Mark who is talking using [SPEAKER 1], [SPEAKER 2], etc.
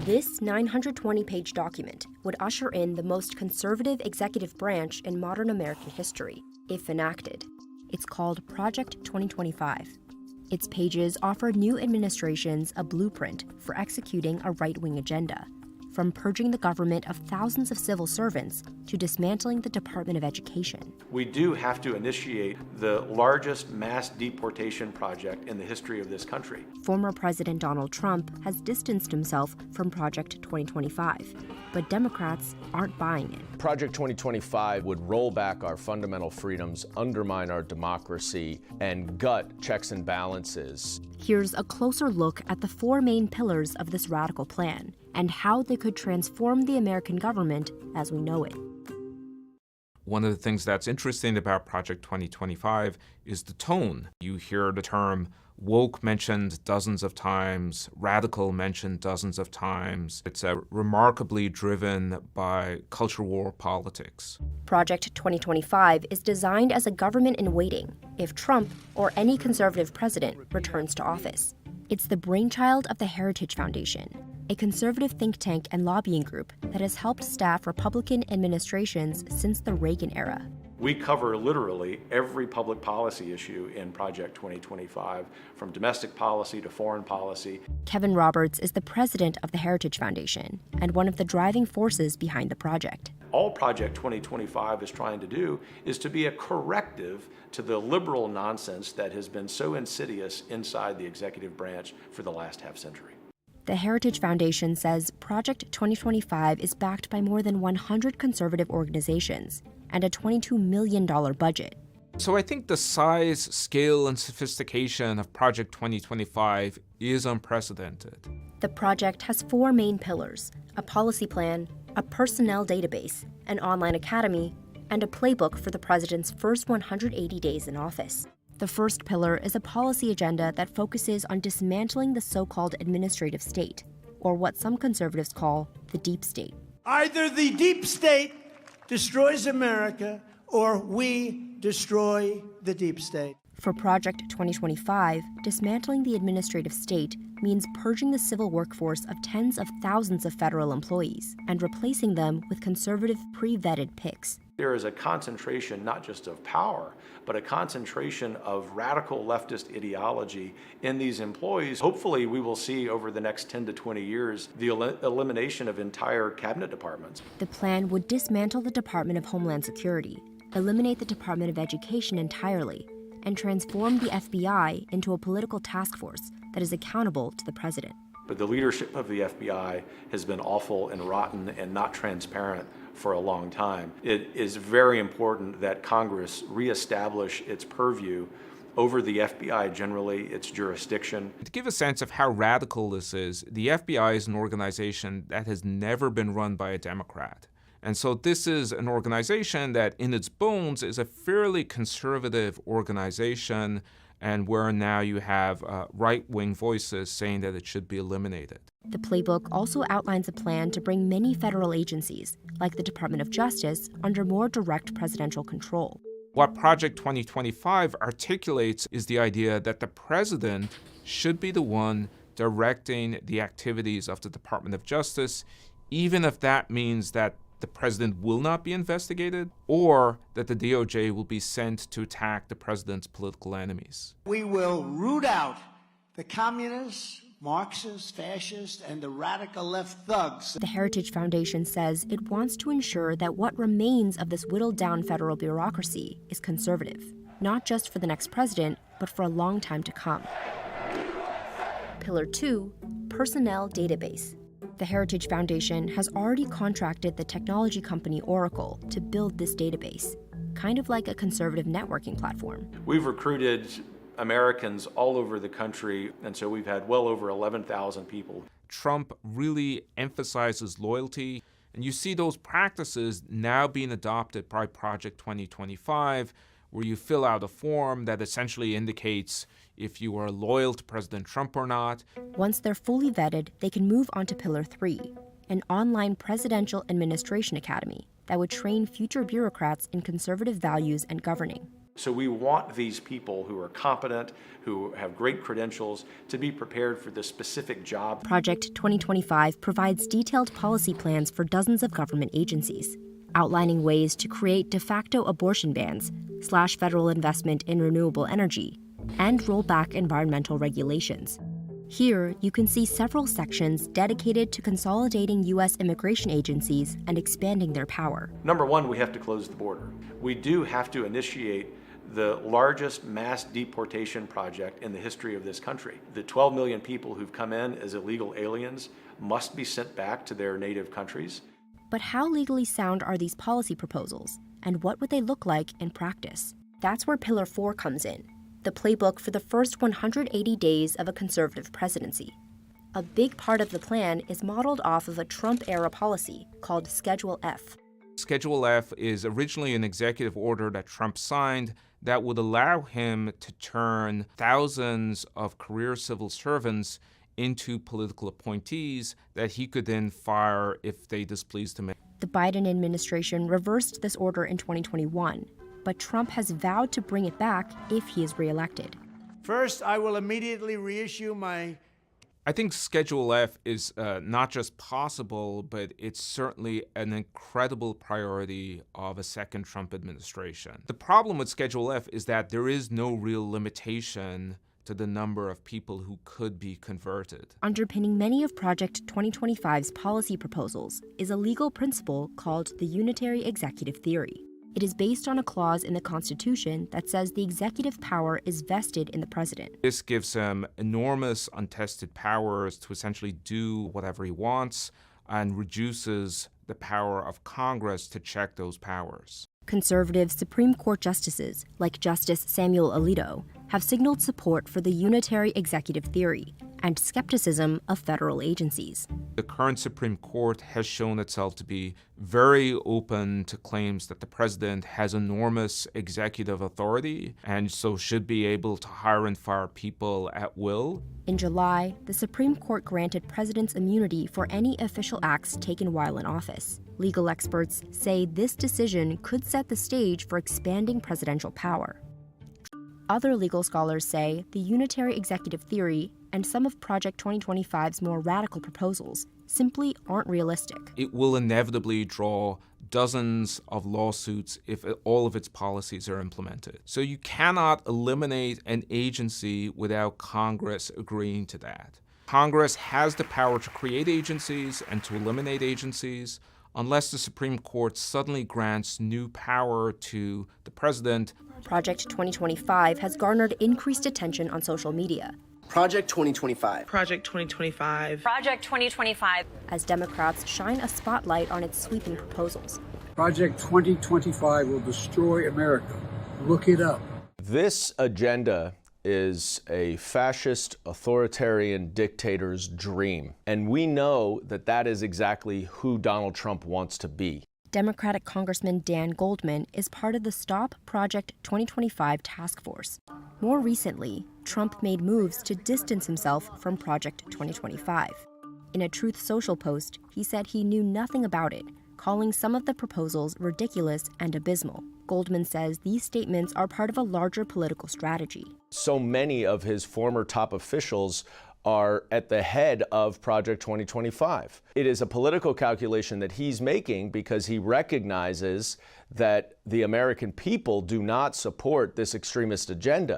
[SPEAKER 1] This 920-page document would usher in the most conservative executive branch in modern American history, if enacted. It's called Project 2025. Its pages offer new administrations a blueprint for executing a right-wing agenda, from purging the government of thousands of civil servants to dismantling the Department of Education.
[SPEAKER 2] We do have to initiate the largest mass deportation project in the history of this country.
[SPEAKER 1] Former President Donald Trump has distanced himself from Project 2025, but Democrats aren't buying it.
[SPEAKER 3] Project 2025 would roll back our fundamental freedoms, undermine our democracy, and gut checks and balances.
[SPEAKER 1] Here's a closer look at the four main pillars of this radical plan and how they could transform the American government as we know it.
[SPEAKER 4] One of the things that's interesting about Project 2025 is the tone. You hear the term woke mentioned dozens of times, radical mentioned dozens of times. It's remarkably driven by culture war politics.
[SPEAKER 1] Project 2025 is designed as a government in waiting if Trump or any conservative president returns to office. It's the brainchild of the Heritage Foundation, a conservative think tank and lobbying group that has helped staff Republican administrations since the Reagan era.
[SPEAKER 2] We cover literally every public policy issue in Project 2025, from domestic policy to foreign policy.
[SPEAKER 1] Kevin Roberts is the president of the Heritage Foundation and one of the driving forces behind the project.
[SPEAKER 2] All Project 2025 is trying to do is to be a corrective to the liberal nonsense that has been so insidious inside the executive branch for the last half-century.
[SPEAKER 1] The Heritage Foundation says Project 2025 is backed by more than 100 conservative organizations and a $22 million budget.
[SPEAKER 4] So I think the size, scale, and sophistication of Project 2025 is unprecedented.
[SPEAKER 1] The project has four main pillars: a policy plan, a personnel database, an online academy, and a playbook for the president's first 180 days in office. The first pillar is a policy agenda that focuses on dismantling the so-called administrative state, or what some conservatives call the deep state.
[SPEAKER 5] Either the deep state destroys America, or we destroy the deep state.
[SPEAKER 1] For Project 2025, dismantling the administrative state means purging the civil workforce of tens of thousands of federal employees and replacing them with conservative, pre-vetted picks.
[SPEAKER 2] There is a concentration not just of power, but a concentration of radical leftist ideology in these employees. Hopefully, we will see over the next 10 to 20 years the elimination of entire cabinet departments.
[SPEAKER 1] The plan would dismantle the Department of Homeland Security, eliminate the Department of Education entirely, and transform the FBI into a political task force that is accountable to the president.
[SPEAKER 2] But the leadership of the FBI has been awful and rotten and not transparent for a long time. It is very important that Congress reestablish its purview over the FBI generally, its jurisdiction.
[SPEAKER 4] To give a sense of how radical this is, the FBI is an organization that has never been run by a Democrat. And so this is an organization that in its bones is a fairly conservative organization, and where now you have right-wing voices saying that it should be eliminated.
[SPEAKER 1] The playbook also outlines a plan to bring many federal agencies, like the Department of Justice, under more direct presidential control.
[SPEAKER 4] What Project 2025 articulates is the idea that the president should be the one directing the activities of the Department of Justice, even if that means that the president will not be investigated, or that the DOJ will be sent to attack the president's political enemies.
[SPEAKER 5] We will root out the communists, Marxists, fascists, and the radical left thugs.
[SPEAKER 1] The Heritage Foundation says it wants to ensure that what remains of this whittled-down federal bureaucracy is conservative, not just for the next president, but for a long time to come. Pillar 2, personnel database. The Heritage Foundation has already contracted the technology company Oracle to build this database, kind of like a conservative networking platform.
[SPEAKER 2] We've recruited Americans all over the country, and so we've had well over 11,000 people.
[SPEAKER 4] Trump really emphasizes loyalty, and you see those practices now being adopted by Project 2025, where you fill out a form that essentially indicates if you are loyal to President Trump or not.
[SPEAKER 1] Once they're fully vetted, they can move on to Pillar 3, an online presidential administration academy that would train future bureaucrats in conservative values and governing.
[SPEAKER 2] So we want these people who are competent, who have great credentials, to be prepared for the specific job.
[SPEAKER 1] Project 2025 provides detailed policy plans for dozens of government agencies, outlining ways to create de facto abortion bans, slash federal investment in renewable energy, and roll back environmental regulations. Here, you can see several sections dedicated to consolidating U.S. immigration agencies and expanding their power.
[SPEAKER 2] Number one, we have to close the border. We do have to initiate the largest mass deportation project in the history of this country. The 12 million people who've come in as illegal aliens must be sent back to their native countries.
[SPEAKER 1] But how legally sound are these policy proposals, and what would they look like in practice? That's where Pillar 4 comes in, the playbook for the first 180 days of a conservative presidency. A big part of the plan is modeled off of a Trump-era policy called Schedule F.
[SPEAKER 4] Schedule F is originally an executive order that Trump signed that would allow him to turn thousands of career civil servants into political appointees that he could then fire if they displeased him.
[SPEAKER 1] The Biden administration reversed this order in 2021, but Trump has vowed to bring it back if he is reelected.
[SPEAKER 5] First, I will immediately reissue my...
[SPEAKER 4] I think Schedule F is not just possible, but it's certainly an incredible priority of a second Trump administration. The problem with Schedule F is that there is no real limitation to the number of people who could be converted.
[SPEAKER 1] Underpinning many of Project 2025's policy proposals is a legal principle called the unitary executive theory. It is based on a clause in the Constitution that says the executive power is vested in the president.
[SPEAKER 4] This gives him enormous untested powers to essentially do whatever he wants and reduces the power of Congress to check those powers.
[SPEAKER 1] Conservative Supreme Court justices, like Justice Samuel Alito, have signaled support for the unitary executive theory and skepticism of federal agencies.
[SPEAKER 4] The current Supreme Court has shown itself to be very open to claims that the president has enormous executive authority and so should be able to hire and fire people at will.
[SPEAKER 1] In July, the Supreme Court granted presidents immunity for any official acts taken while in office. Legal experts say this decision could set the stage for expanding presidential power. Other legal scholars say the unitary executive theory and some of Project 2025's more radical proposals simply aren't realistic.
[SPEAKER 4] It will inevitably draw dozens of lawsuits if all of its policies are implemented. So you cannot eliminate an agency without Congress agreeing to that. Congress has the power to create agencies and to eliminate agencies unless the Supreme Court suddenly grants new power to the president.
[SPEAKER 1] Project 2025 has garnered increased attention on social media.
[SPEAKER 6] Project 2025.
[SPEAKER 7] Project 2025.
[SPEAKER 8] Project 2025.
[SPEAKER 1] As Democrats shine a spotlight on its sweeping proposals.
[SPEAKER 9] Project 2025 will destroy America. Look it up.
[SPEAKER 3] This agenda is a fascist, authoritarian dictator's dream. And we know that that is exactly who Donald Trump wants to be.
[SPEAKER 1] Democratic Congressman Dan Goldman is part of the Stop Project 2025 task force. More recently, Trump made moves to distance himself from Project 2025. In a Truth Social post, he said he knew nothing about it, calling some of the proposals ridiculous and abysmal. Goldman says these statements are part of a larger political strategy.
[SPEAKER 3] So many of his former top officials are at the head of Project 2025. It is a political calculation that he's making because he recognizes that the American people do not support this extremist agenda.